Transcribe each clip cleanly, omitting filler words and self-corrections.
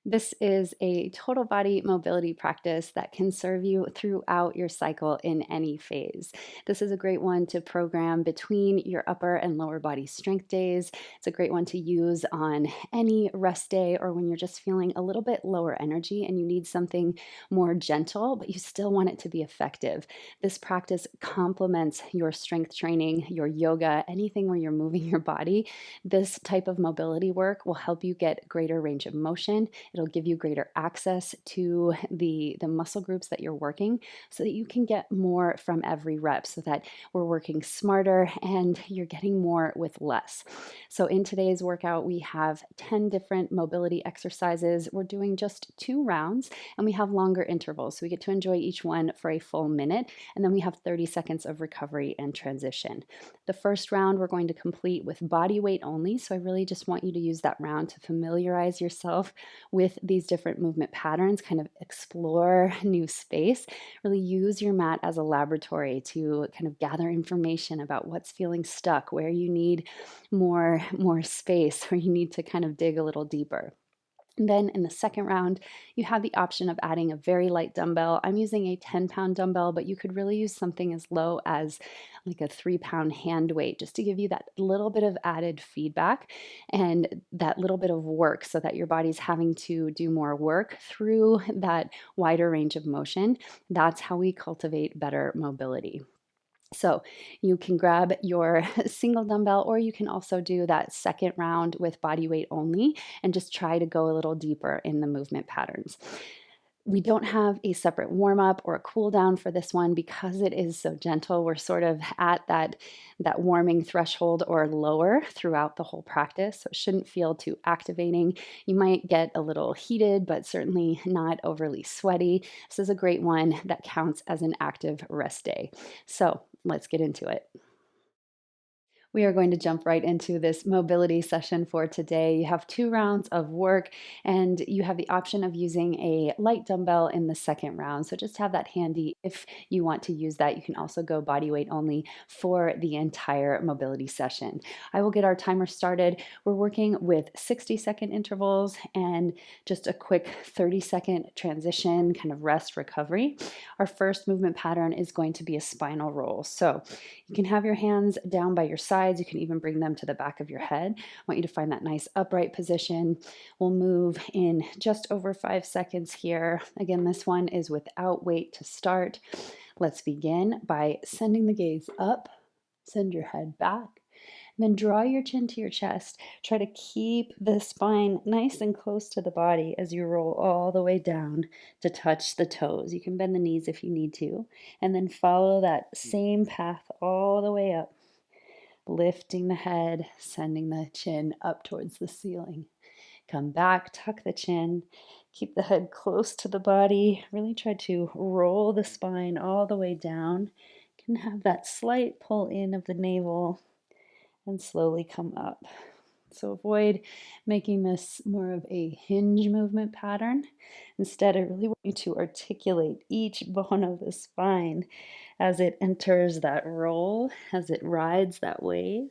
This is a total body mobility practice that can serve you throughout your cycle in any phase. This is a great one to program between your upper and lower body strength days. It's a great one to use on any rest day or when you're just feeling a little bit lower energy and you need something more gentle, but you still want it to be effective. This practice complements your strength training, your yoga, anything where you're moving your body. This type of mobility work will help you get greater range of motion. It'll give you greater access to the muscle groups that you're working so that you can get more from every rep, so that we're working smarter and you're getting more with less. So in today's workout, we have 10 different mobility exercises. We're doing just 2 rounds and we have longer intervals. So we get to enjoy each one for a full minute, and then we have 30 seconds of recovery and transition. The first round we're going to complete with body weight only. So I really just want you to use that round to familiarize yourself with these different movement patterns, kind of explore new space, really use your mat as a laboratory to kind of gather information about what's feeling stuck, where you need more space, or you need to kind of dig a little deeper. And then in the second round, you have the option of adding a very light dumbbell. I'm using a 10-pound dumbbell, but you could really use something as low as like a 3-pound hand weight, just to give you that little bit of added feedback and that little bit of work, so that your body's having to do more work through that wider range of motion. That's how we cultivate better mobility. So you can grab your single dumbbell, or you can also do that second round with body weight only and just try to go a little deeper in the movement patterns. We don't have a separate warm up or a cool down for this one because it is so gentle. We're sort of at that warming threshold or lower throughout the whole practice. So it shouldn't feel too activating. You might get a little heated, but certainly not overly sweaty. This is a great one that counts as an active rest day. So let's get into it. We are going to jump right into this mobility session for today. You have 2 rounds of work, and you have the option of using a light dumbbell in the second round. So just have that handy if you want to use that. You can also go body weight only for the entire mobility session. I will get our timer started. We're working with 60-second intervals and just a quick 30-second transition, kind of rest recovery. Our first movement pattern is going to be a spinal roll. So you can have your hands down by your sides. You can even bring them to the back of your head. I want you to find that nice upright position. We'll move in just over 5 seconds here. Again, this one is without weight to start. Let's begin by sending the gaze up, send your head back, and then draw your chin to your chest. Try to keep the spine nice and close to the body as you roll all the way down to touch the toes. You can bend the knees if you need to, and then follow that same path all the way up, lifting the head, sending the chin up towards the ceiling. Come back, tuck the chin, keep the head close to the body. Really try to roll the spine all the way down. You can have that slight pull in of the navel and slowly come up. So avoid making this more of a hinge movement pattern. Instead, I really want you to articulate each bone of the spine as it enters that roll, as it rides that wave,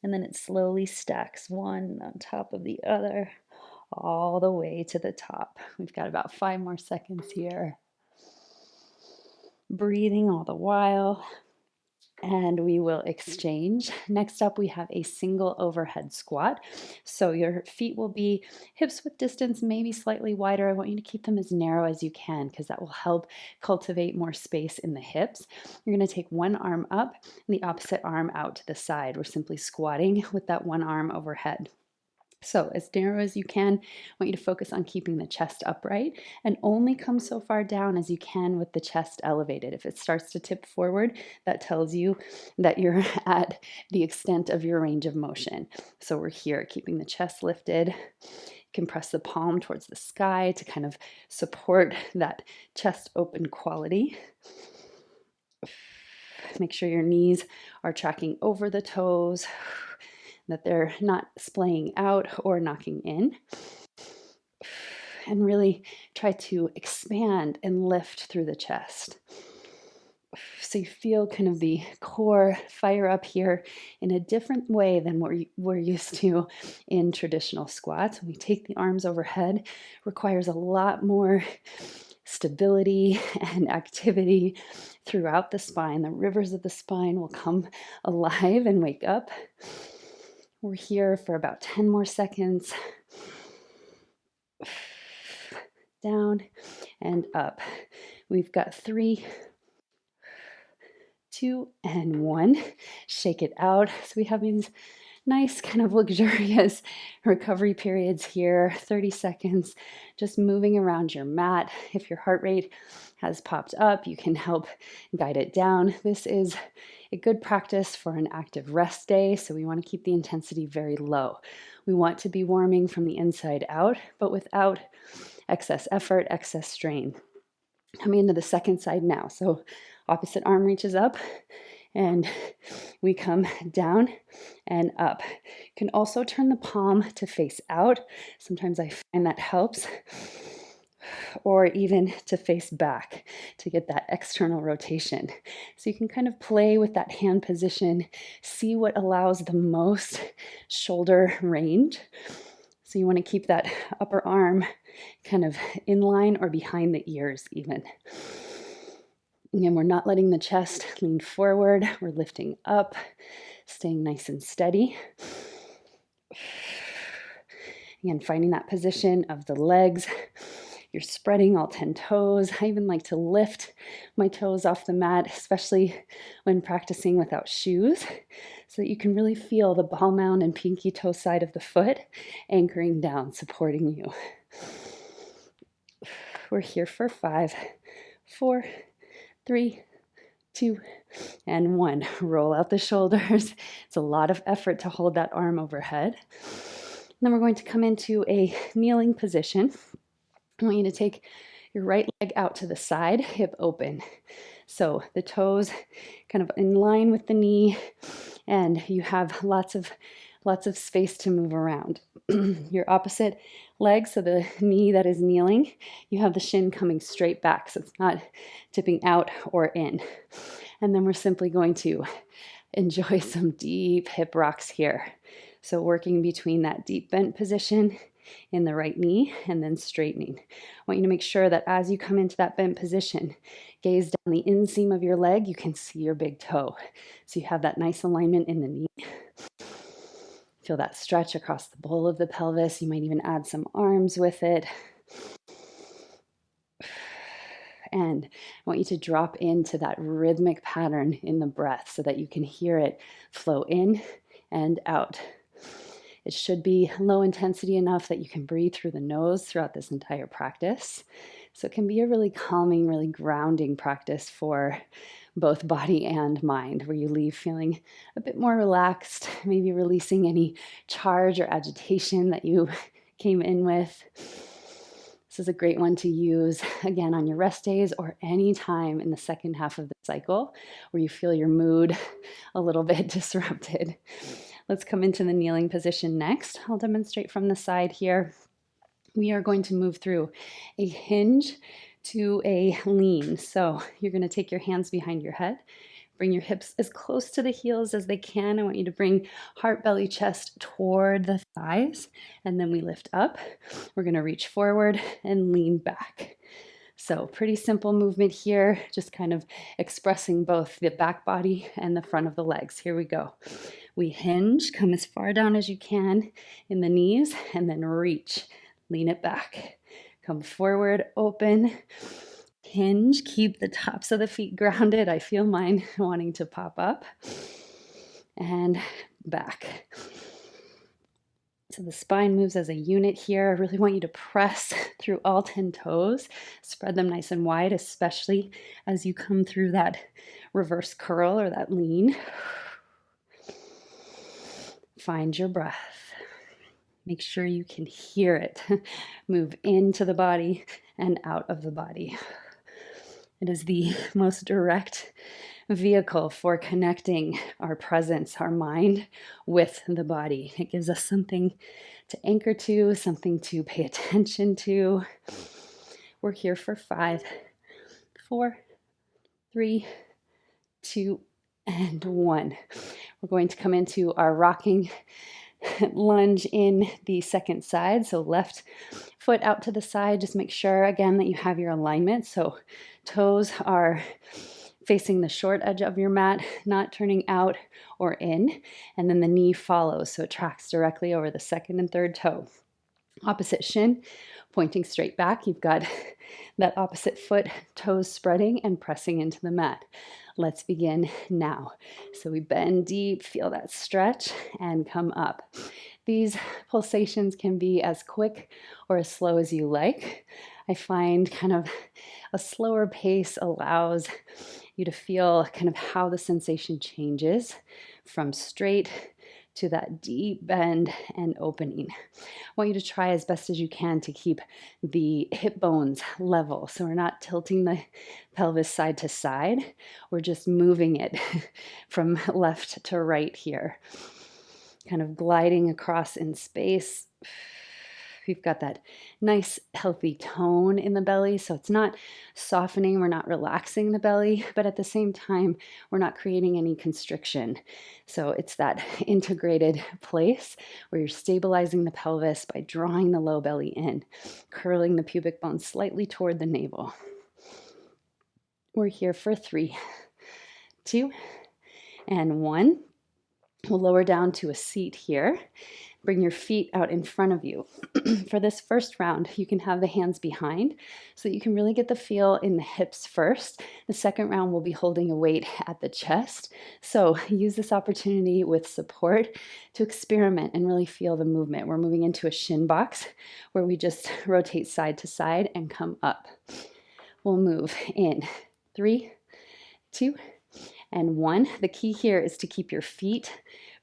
and then it slowly stacks one on top of the other all the way to the top. We've got about 5 more seconds here. Breathing all the while. And we will exchange. Next up, we have a single overhead squat. So your feet will be hips width distance, maybe slightly wider. I want you to keep them as narrow as you can because that will help cultivate more space in the hips. You're going to take one arm up and the opposite arm out to the side. We're simply squatting with that one arm overhead. So as narrow as you can, I want you to focus on keeping the chest upright and only come so far down as you can with the chest elevated. If it starts to tip forward, that tells you that you're at the extent of your range of motion. So we're here, keeping the chest lifted. You can press the palm towards the sky to kind of support that chest open quality. Make sure your knees are tracking over the toes, that they're not splaying out or knocking in. And really try to expand and lift through the chest. So you feel kind of the core fire up here in a different way than what we're used to in traditional squats. When we take the arms overhead, requires a lot more stability and activity throughout the spine. The rivers of the spine will come alive and wake up. We're here for about 10 more seconds. Down and up. We've got 3, 2, and 1. Shake it out. So we have these nice kind of luxurious recovery periods here, 30 seconds, just moving around your mat. If your heart rate has popped up, you can help guide it down. This is a good practice for an active rest day, so we want to keep the intensity very low. We want to be warming from the inside out, but without excess effort, excess strain. Coming into the second side now. So opposite arm reaches up and we come down and up. You can also turn the palm to face out. Sometimes I find that helps. Or even to face back to get that external rotation. So you can kind of play with that hand position, see what allows the most shoulder range. So you want to keep that upper arm kind of in line or behind the ears even. Again, we're not letting the chest lean forward. We're lifting up, staying nice and steady. Again, finding that position of the legs. You're spreading all 10 toes. I even like to lift my toes off the mat, especially when practicing without shoes, so that you can really feel the ball mound and pinky toe side of the foot anchoring down, supporting you. We're here for 5, 4, 3, 2, and 1. Roll out the shoulders. It's a lot of effort to hold that arm overhead. And then we're going to come into a kneeling position. I want you to take your right leg out to the side, hip open. So the toes kind of in line with the knee, and you have lots of space to move around. Your opposite leg, so the knee that is kneeling, you have the shin coming straight back, so it's not tipping out or in. And then we're simply going to enjoy some deep hip rocks here. So working between that deep bent position in the right knee and then straightening. I want you to make sure that as you come into that bent position, gaze down the inseam of your leg, you can see your big toe. So you have that nice alignment in the knee. Feel that stretch across the bowl of the pelvis. You might even add some arms with it. And I want you to drop into that rhythmic pattern in the breath so that you can hear it flow in and out. It should be low intensity enough that you can breathe through the nose throughout this entire practice. So it can be a really calming, really grounding practice for both body and mind, where you leave feeling a bit more relaxed, maybe releasing any charge or agitation that you came in with. This is a great one to use, again, on your rest days or any time in the second half of the cycle where you feel your mood a little bit disrupted. Let's come into the kneeling position next. I'll demonstrate from the side here. We are going to move through a hinge to a lean. So you're going to take your hands behind your head, bring your hips as close to the heels as they can. I want you to bring heart, belly, chest toward the thighs, and then we lift up. We're going to reach forward and lean back. So pretty simple movement here, just kind of expressing both the back body and the front of the legs. Here we go. We hinge, come as far down as you can in the knees, and then reach, lean it back. Come forward, open, hinge, keep the tops of the feet grounded. I feel mine wanting to pop up, and back. So the spine moves as a unit here. I really want you to press through all 10 toes, spread them nice and wide, especially as you come through that reverse curl or that lean. Find your breath. Make sure you can hear it. Move into the body and out of the body. It is the most direct vehicle for connecting our presence, our mind, with the body. It gives us something to anchor to, something to pay attention to. We're here for 5, 4, 3, 2, and 1. We're going to come into our rocking lunge in the second side. So left foot out to the side. Just make sure again that you have your alignment. So toes are facing the short edge of your mat, not turning out or in. And then the knee follows. So it tracks directly over the second and third toe. Opposite shin pointing straight back. You've got that opposite foot, toes spreading and pressing into the mat. Let's begin now. So we bend deep, feel that stretch, and come up. These pulsations can be as quick or as slow as you like. I find kind of a slower pace allows you to feel kind of how the sensation changes from straight to that deep bend and opening. I want you to try as best as you can to keep the hip bones level. So we're not tilting the pelvis side to side. We're just moving it from left to right here, kind of gliding across in space. We've got that nice healthy tone in the belly. So it's not softening, we're not relaxing the belly, but at the same time, we're not creating any constriction. So it's that integrated place where you're stabilizing the pelvis by drawing the low belly in, curling the pubic bone slightly toward the navel. We're here for 3, 2, and 1. We'll lower down to a seat here. Bring your feet out in front of you. For this first round, you can have the hands behind so that you can really get the feel in the hips first. The second round, we'll be holding a weight at the chest. So use this opportunity with support to experiment and really feel the movement. We're moving into a shin box where we just rotate side to side and come up. We'll move in 3, 2, and 1. The key here is to keep your feet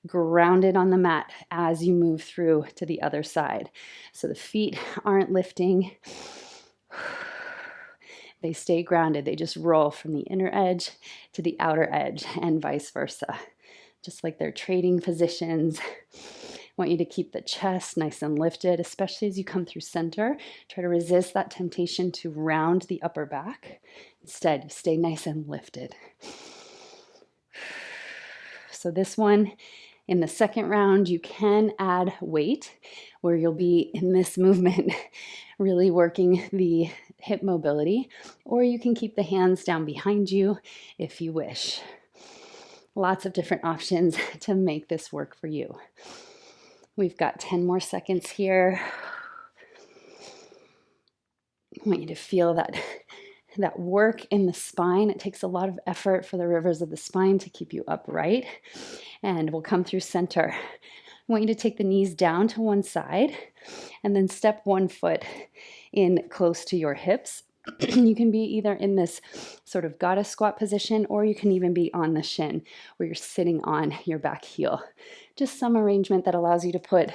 grounded on the mat as you move through to the other side. So the feet aren't lifting. They stay grounded. They just roll from the inner edge to the outer edge and vice versa. Just like they're trading positions. I want you to keep the chest nice and lifted, especially as you come through center. Try to resist that temptation to round the upper back. Instead, you stay nice and lifted. So this one, in the second round, you can add weight where you'll be in this movement really working the hip mobility, or you can keep the hands down behind you if you wish. Lots of different options to make this work for you. We've got 10 more seconds here. I want you to feel that work in the spine. It takes a lot of effort for the rivers of the spine to keep you upright. And we'll come through center. I want you to take the knees down to one side and then step one foot in close to your hips. You can be either in this sort of goddess squat position, or you can even be on the shin where you're sitting on your back heel. Just some arrangement that allows you to put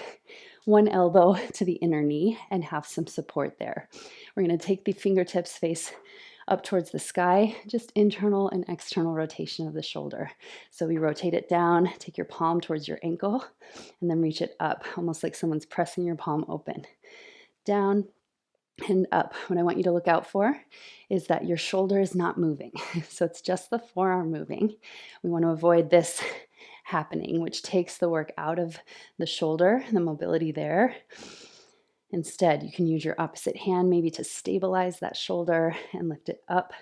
one elbow to the inner knee and have some support there. We're going to take the fingertips face up towards the sky, just internal and external rotation of the shoulder. So we rotate it down, take your palm towards your ankle, and then reach it up, almost like someone's pressing your palm open. Down and up. What I want you to look out for is that your shoulder is not moving. So it's just the forearm moving. We want to avoid this happening, which takes the work out of the shoulder, the mobility there. Instead, you can use your opposite hand maybe to stabilize that shoulder and lift it up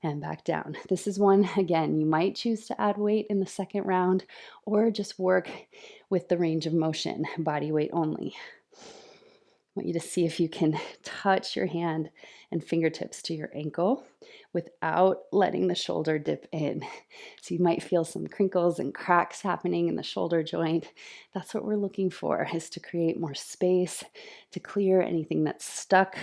and back down. This is one, again, you might choose to add weight in the second round or just work with the range of motion, body weight only. I want you to see if you can touch your hand and fingertips to your ankle without letting the shoulder dip in. So you might feel some crinkles and cracks happening in the shoulder joint. That's what we're looking for, is to create more space, to clear anything that's stuck.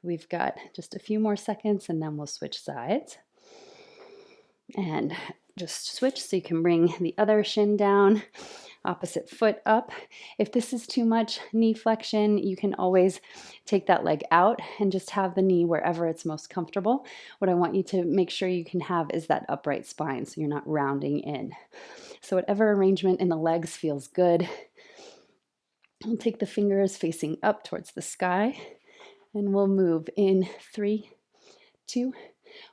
We've got just a few more seconds and then we'll switch sides. And just switch so you can bring the other shin down. Opposite foot up. If this is too much knee flexion, you can always take that leg out and just have the knee wherever it's most comfortable. What I want you to make sure you can have is that upright spine so you're not rounding in. So whatever arrangement in the legs feels good. We'll take the fingers facing up towards the sky and we'll move in 3, 2,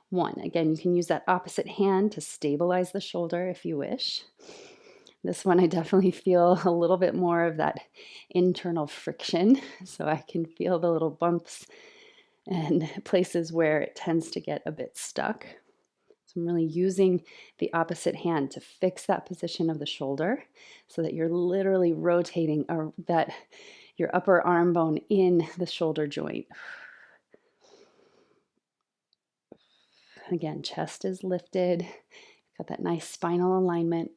1. Again, you can use that opposite hand to stabilize the shoulder if you wish. This one, I definitely feel a little bit more of that internal friction, so I can feel the little bumps and places where it tends to get a bit stuck. So I'm really using the opposite hand to fix that position of the shoulder so that you're literally rotating your upper arm bone in the shoulder joint. Again, chest is lifted, got that nice spinal alignment.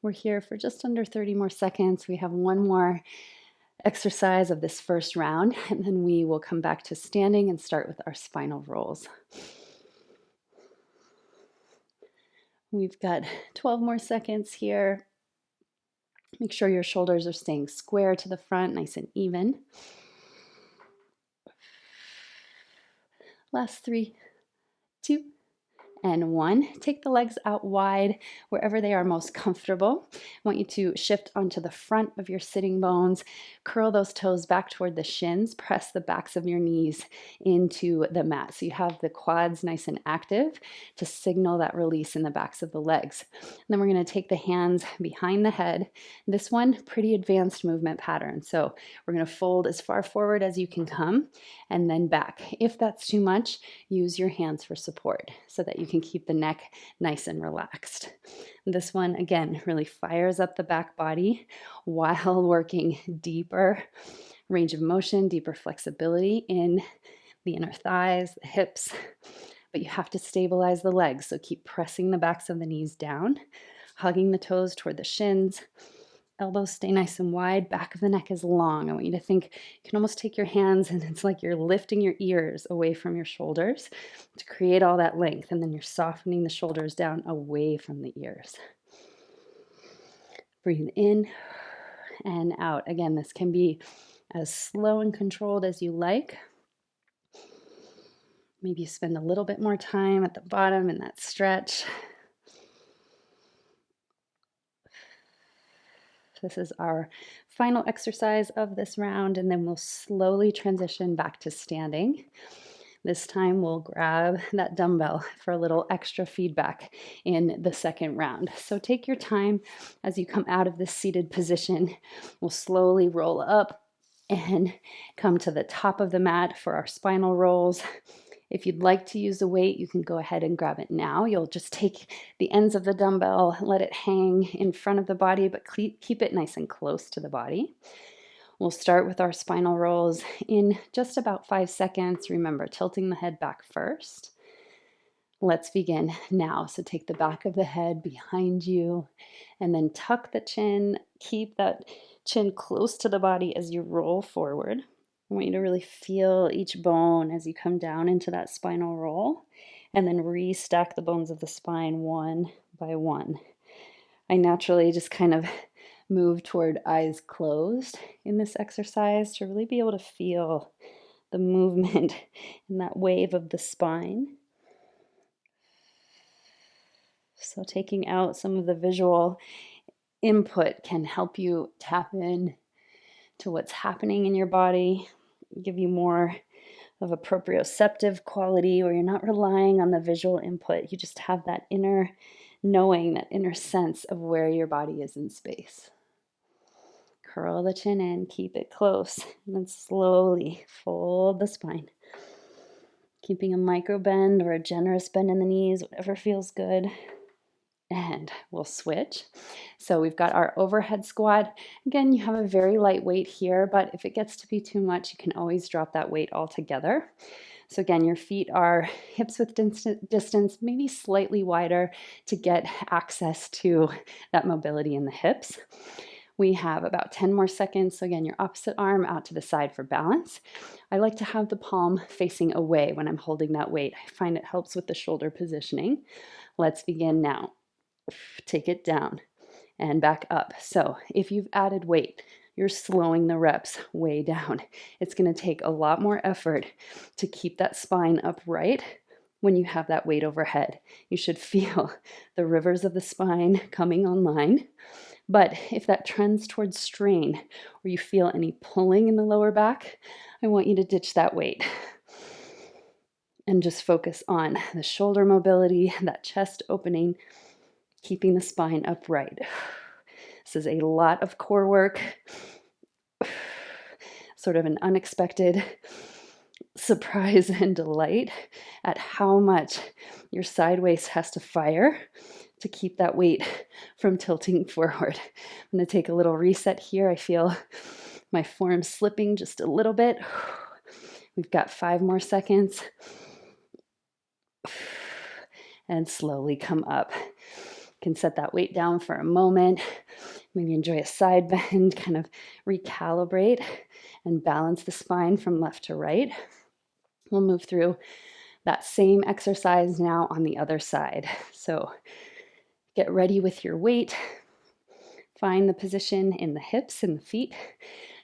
We're here for just under 30 more seconds. We have one more exercise of this first round, and then we will come back to standing and start with our spinal rolls. We've got 12 more seconds here. Make sure your shoulders are staying square to the front, nice and even. Last 3, 2, and 1. Take the legs out wide wherever they are most comfortable. I want you to shift onto the front of your sitting bones, curl those toes back toward the shins, press the backs of your knees into the mat. So you have the quads nice and active to signal that release in the backs of the legs. And then we're going to take the hands behind the head. This one, pretty advanced movement pattern. So we're going to fold as far forward as you can come and then back. If that's too much, use your hands for support so that you can keep the neck nice and relaxed. This one, again, really fires up the back body while working deeper range of motion, deeper flexibility in the inner thighs, the hips, but you have to stabilize the legs. So keep pressing the backs of the knees down, hugging the toes toward the shins. Elbows stay nice and wide, back of the neck is long. I want you to think you can almost take your hands and it's like you're lifting your ears away from your shoulders to create all that length, and then you're softening the shoulders down away from the ears. Breathe in and out. Again, this can be as slow and controlled as you like. Maybe you spend a little bit more time at the bottom in that stretch. This is our final exercise of this round, and then we'll slowly transition back to standing. This time we'll grab that dumbbell for a little extra feedback in the second round. So take your time as you come out of this seated position. We'll slowly roll up and come to the top of the mat for our spinal rolls. If you'd like to use a weight, you can go ahead and grab it now. You'll just take the ends of the dumbbell, let it hang in front of the body, but keep it nice and close to the body. We'll start with our spinal rolls in just about 5 seconds. Remember, tilting the head back first. Let's begin now. So take the back of the head behind you and then tuck the chin. Keep that chin close to the body as you roll forward. I want you to really feel each bone as you come down into that spinal roll, and then restack the bones of the spine one by one. I naturally just kind of move toward eyes closed in this exercise to really be able to feel the movement and that wave of the spine. So taking out some of the visual input can help you tap in to what's happening in your body, give you more of a proprioceptive quality where you're not relying on the visual input. You just have that inner knowing, that inner sense of where your body is in space. Curl the chin in, keep it close, and then slowly fold the spine. Keeping a micro bend or a generous bend in the knees, whatever feels good. And we'll switch. So we've got our overhead squat. Again, you have a very light weight here, but if it gets to be too much, you can always drop that weight altogether. So again, your feet are hips width distance, maybe slightly wider to get access to that mobility in the hips. We have about 10 more seconds. So again, your opposite arm out to the side for balance. I like to have the palm facing away when I'm holding that weight. I find it helps with the shoulder positioning. Let's begin now. Take it down and back up. So if you've added weight, you're slowing the reps way down. It's going to take a lot more effort to keep that spine upright when you have that weight overhead. You should feel the rivers of the spine coming online. But if that trends towards strain or you feel any pulling in the lower back, I want you to ditch that weight. And just focus on the shoulder mobility, that chest opening, keeping the spine upright. This is a lot of core work, sort of an unexpected surprise and delight at how much your side waist has to fire to keep that weight from tilting forward. I'm going to take a little reset here. I feel my form slipping just a little bit. We've got 5 more seconds. And slowly come up. You can set that weight down for a moment. Maybe enjoy a side bend, kind of recalibrate and balance the spine from left to right. We'll move through that same exercise now on the other side. So get ready with your weight. Find the position in the hips and the feet.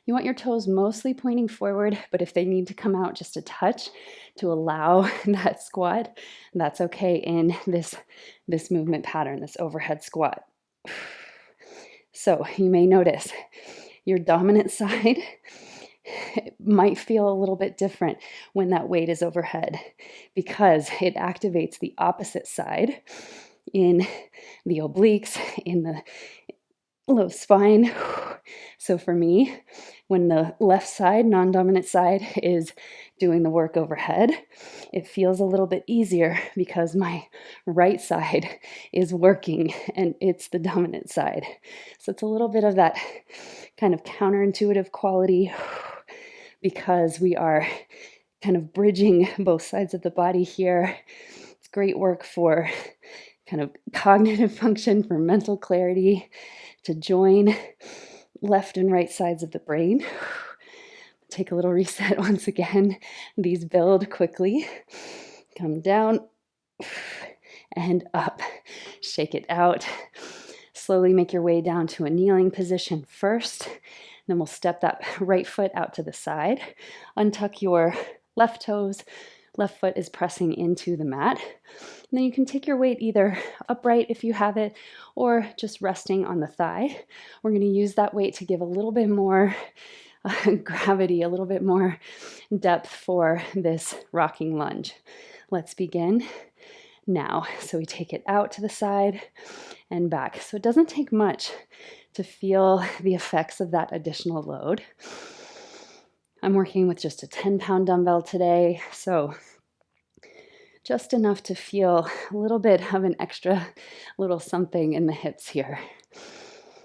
You want your toes mostly pointing forward, but if they need to come out just a touch to allow that squat, that's okay in this movement pattern, this overhead squat. So you may notice your dominant side might feel a little bit different when that weight is overhead because it activates the opposite side in the obliques, in the low spine. So for me, when the left side, non-dominant side, is doing the work overhead, it feels a little bit easier because my right side is working and it's the dominant side. So it's a little bit of that kind of counterintuitive quality because we are kind of bridging both sides of the body here. It's great work for kind of cognitive function, for mental clarity, to join left and right sides of the brain. Take a little reset once again. These build quickly. Come down and up. Shake it out. Slowly make your way down to a kneeling position first. Then we'll step that right foot out to the side. Untuck your left toes. Left foot is pressing into the mat. And then you can take your weight either upright if you have it, or just resting on the thigh. We're going to use that weight to give a little bit more gravity, a little bit more depth for this rocking lunge. Let's begin now. So we take it out to the side and back. So it doesn't take much to feel the effects of that additional load. I'm working with just a 10-pound dumbbell today, so just enough to feel a little bit of an extra little something in the hips here.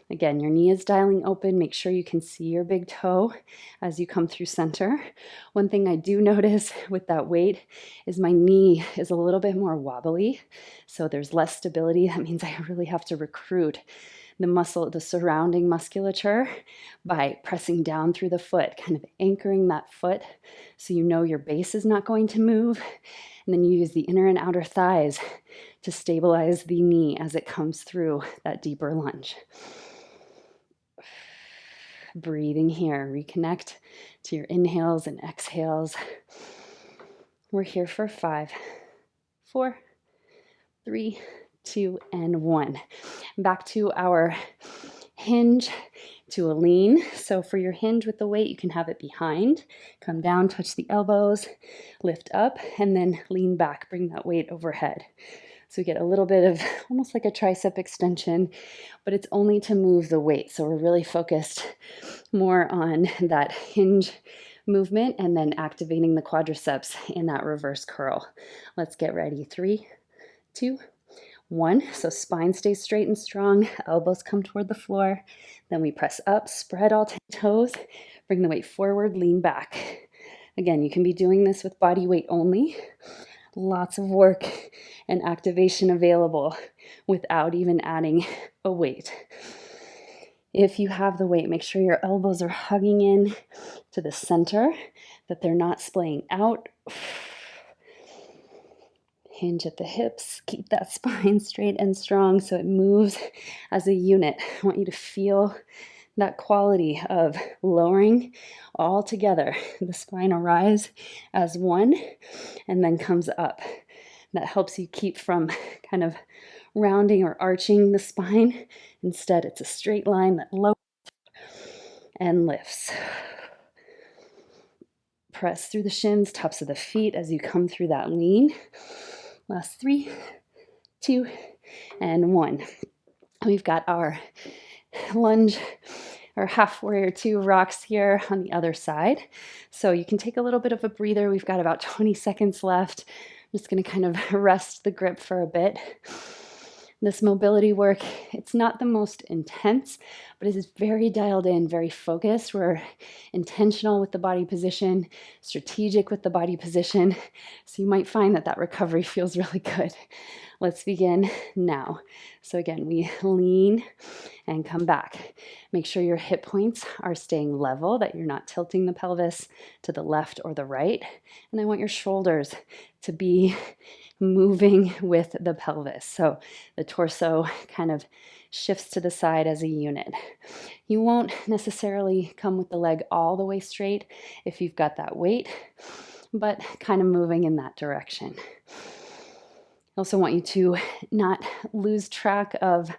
Again, your knee is dialing open. Make sure you can see your big toe as you come through center. One thing I do notice with that weight is my knee is a little bit more wobbly, so there's less stability. That means I really have to recruit the muscle, the surrounding musculature, by pressing down through the foot, kind of anchoring that foot so you know your base is not going to move. And then you use the inner and outer thighs to stabilize the knee as it comes through that deeper lunge. Breathing here. Reconnect to your inhales and exhales. We're here for 5, 4, 3, 2, and 1. Back to our hinge to a lean. So for your hinge with the weight, you can have it behind. Come down, touch the elbows, lift up, and then lean back. Bring that weight overhead. So we get a little bit of almost like a tricep extension, but it's only to move the weight. So we're really focused more on that hinge movement and then activating the quadriceps in that reverse curl. Let's get ready. 3, 2, 1. So spine stays straight and strong. Elbows come toward the floor. Then we press up, spread all 10 toes, bring the weight forward, lean back. Again, you can be doing this with body weight only. Lots of work and activation available without even adding a weight. If you have the weight, make sure your elbows are hugging in to the center, that they're not splaying out. Hinge at the hips. Keep that spine straight and strong so it moves as a unit. I want you to feel that quality of lowering all together. The spine arise as one and then comes up. That helps you keep from kind of rounding or arching the spine. Instead, it's a straight line that lowers and lifts. Press through the shins, tops of the feet as you come through that lean. Last 3, 2, and 1. We've got our lunge or half warrior 2 rocks here on the other side. So you can take a little bit of a breather. We've got about 20 seconds left. I'm just going to kind of rest the grip for a bit. This mobility work, it's not the most intense, but it is very dialed in, very focused. We're intentional with the body position, strategic with the body position. So you might find that that recovery feels really good. Let's begin now. So again, we lean and come back. Make sure your hip points are staying level, that you're not tilting the pelvis to the left or the right. And I want your shoulders to be moving with the pelvis. So the torso kind of shifts to the side as a unit. You won't necessarily come with the leg all the way straight if you've got that weight, but kind of moving in that direction. I also want you to not lose track of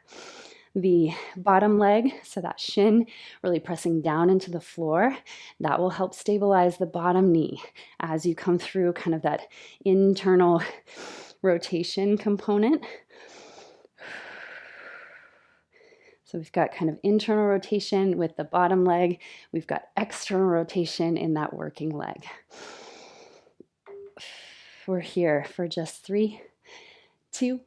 the bottom leg, so that shin really pressing down into the floor. That will help stabilize the bottom knee as you come through kind of that internal rotation component. So we've got kind of internal rotation with the bottom leg. We've got external rotation in that working leg. We're here for just 3, 2,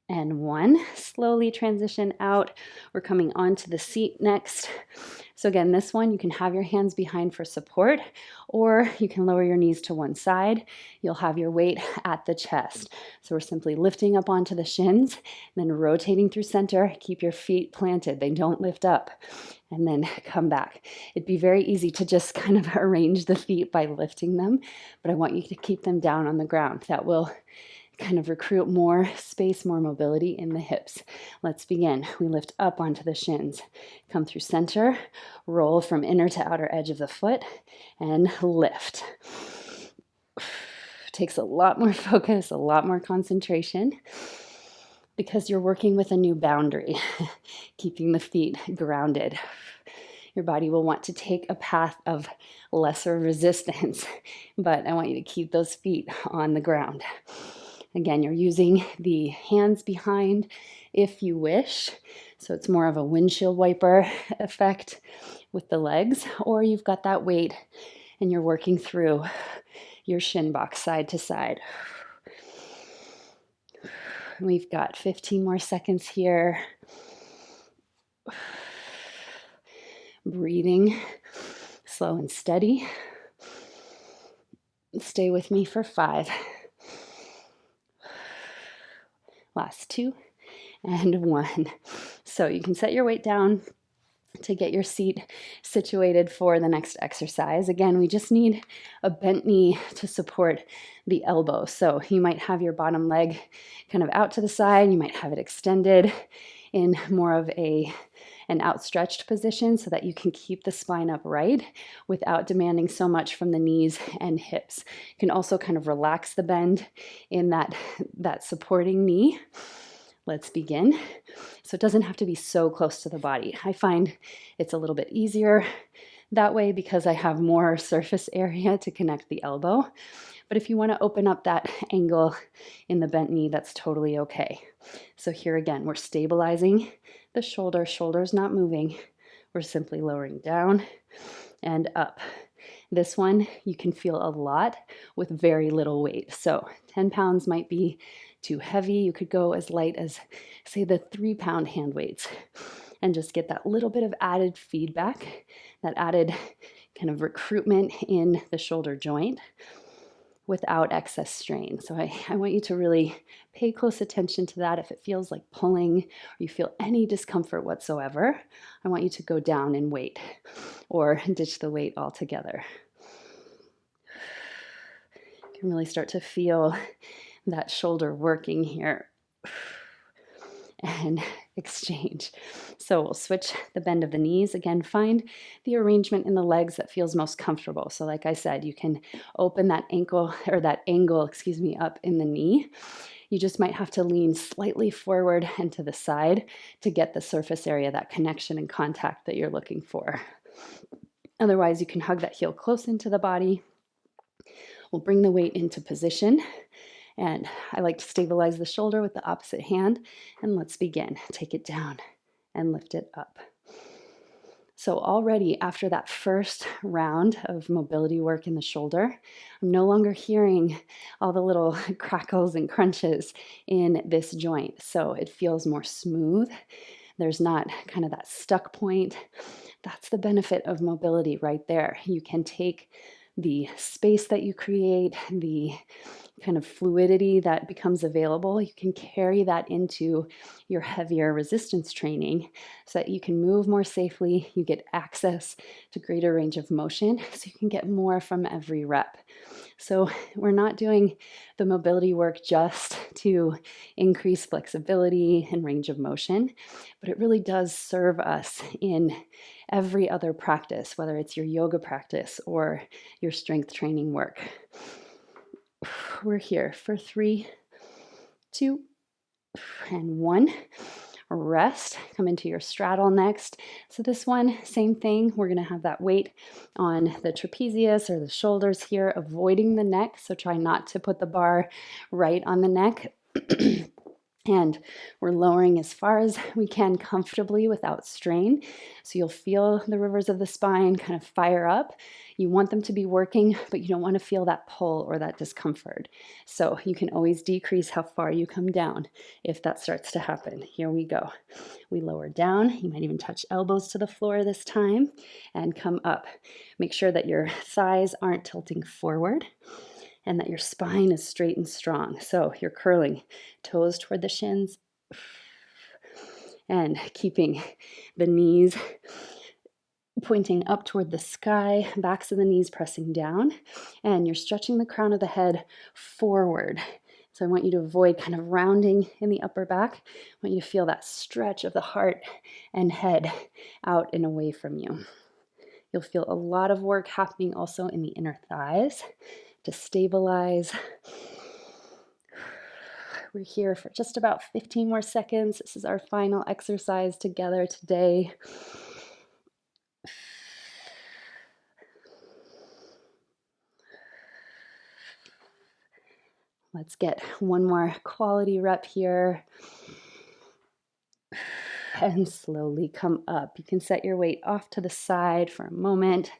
and 1. Slowly transition out. We're coming onto the seat next. So again, this one, you can have your hands behind for support, or you can lower your knees to one side. You'll have your weight at the chest. So we're simply lifting up onto the shins, and then rotating through center. Keep your feet planted. They don't lift up. And then come back. It'd be very easy to just kind of arrange the feet by lifting them, but I want you to keep them down on the ground. That will kind of recruit more space, more mobility in the hips. Let's begin. We lift up onto the shins, come through center, roll from inner to outer edge of the foot, and lift. Takes a lot more focus, a lot more concentration, because you're working with a new boundary, keeping the feet grounded. Your body will want to take a path of lesser resistance, but I want you to keep those feet on the ground. Again, you're using the hands behind if you wish. So it's more of a windshield wiper effect with the legs, or you've got that weight and you're working through your shin box side to side. We've got 15 more seconds here. Breathing slow and steady. Stay with me for 5. Last 2 and 1. So you can set your weight down to get your seat situated for the next exercise. Again, we just need a bent knee to support the elbow. So you might have your bottom leg kind of out to the side. You might have it extended in more of an outstretched position so that you can keep the spine upright without demanding so much from the knees and hips. You can also kind of relax the bend in that supporting knee. Let's begin. So it doesn't have to be so close to the body. I find it's a little bit easier that way because I have more surface area to connect the elbow. But if you want to open up that angle in the bent knee, that's totally okay. So here again, we're stabilizing the shoulders not moving. We're simply lowering down and up. This one you can feel a lot with very little weight. So 10 pounds might be too heavy. You could go as light as, say, the 3-pound hand weights and just get that little bit of added feedback, that added kind of recruitment in the shoulder joint without excess strain. So I want you to really pay close attention to that. If it feels like pulling or you feel any discomfort whatsoever, I want you to go down in weight or ditch the weight altogether. You can really start to feel that shoulder working here and exchange. So we'll switch the bend of the knees. Again, find the arrangement in the legs that feels most comfortable. So like I said, you can open that ankle or that angle, up in the knee. You just might have to lean slightly forward and to the side to get the surface area, that connection and contact that you're looking for. Otherwise, you can hug that heel close into the body We'll bring the weight into position, and I like to stabilize the shoulder with the opposite hand, and let's begin. Take it down and lift it up. So already after that first round of mobility work in the shoulder, I'm no longer hearing all the little crackles and crunches in this joint. So it feels more smooth. There's not kind of that stuck point. That's the benefit of mobility right there. You can take the space that you create, the kind of fluidity that becomes available, you can carry that into your heavier resistance training so that you can move more safely, you get access to greater range of motion, so you can get more from every rep. So we're not doing the mobility work just to increase flexibility and range of motion, but it really does serve us in every other practice, whether it's your yoga practice or your strength training work. We're here for 3, 2, and 1. Rest. Come into your straddle next. So this one, same thing. We're going to have that weight on the trapezius or the shoulders here, avoiding the neck. So try not to put the bar right on the neck. And we're lowering as far as we can comfortably without strain. So you'll feel the rivers of the spine kind of fire up. You want them to be working, but you don't want to feel that pull or that discomfort. So you can always decrease how far you come down if that starts to happen. Here we go. We lower down. You might even touch elbows to the floor this time and come up. Make sure that your thighs aren't tilting forward and that your spine is straight and strong. So you're curling toes toward the shins and keeping the knees pointing up toward the sky, backs of the knees pressing down, and you're stretching the crown of the head forward. So I want you to avoid kind of rounding in the upper back. I want you to feel that stretch of the heart and head out and away from you. You'll feel a lot of work happening also in the inner thighs to stabilize. We're here for just about 15 more seconds. This is our final exercise together today. Let's get one more quality rep here. And slowly come up. You can set your weight off to the side for a moment.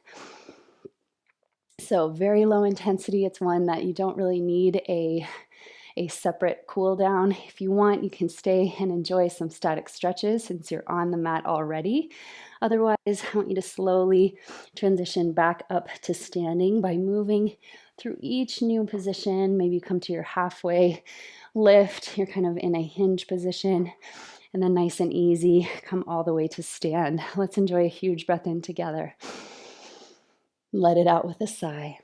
So very low intensity. It's one that you don't really need a separate cool down. If you want, you can stay and enjoy some static stretches since you're on the mat already. Otherwise, I want you to slowly transition back up to standing by moving through each new position. Maybe you come to your halfway lift. You're kind of in a hinge position. And then nice and easy, come all the way to stand. Let's enjoy a huge breath in together. Let it out with a sigh.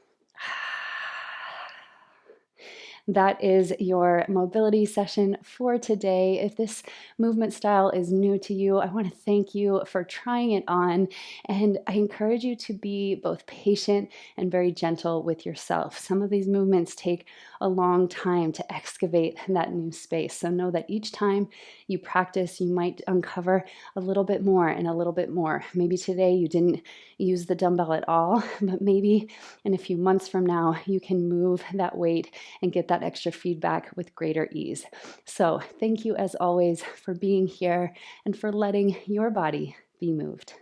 That is your mobility session for today. If this movement style is new to you, I want to thank you for trying it on. And I encourage you to be both patient and very gentle with yourself. Some of these movements take a long time to excavate that new space. So know that each time you practice, you might uncover a little bit more and a little bit more. Maybe today you didn't use the dumbbell at all, but maybe in a few months from now, you can move that weight and get that extra feedback with greater ease. So thank you as always for being here and for letting your body be moved.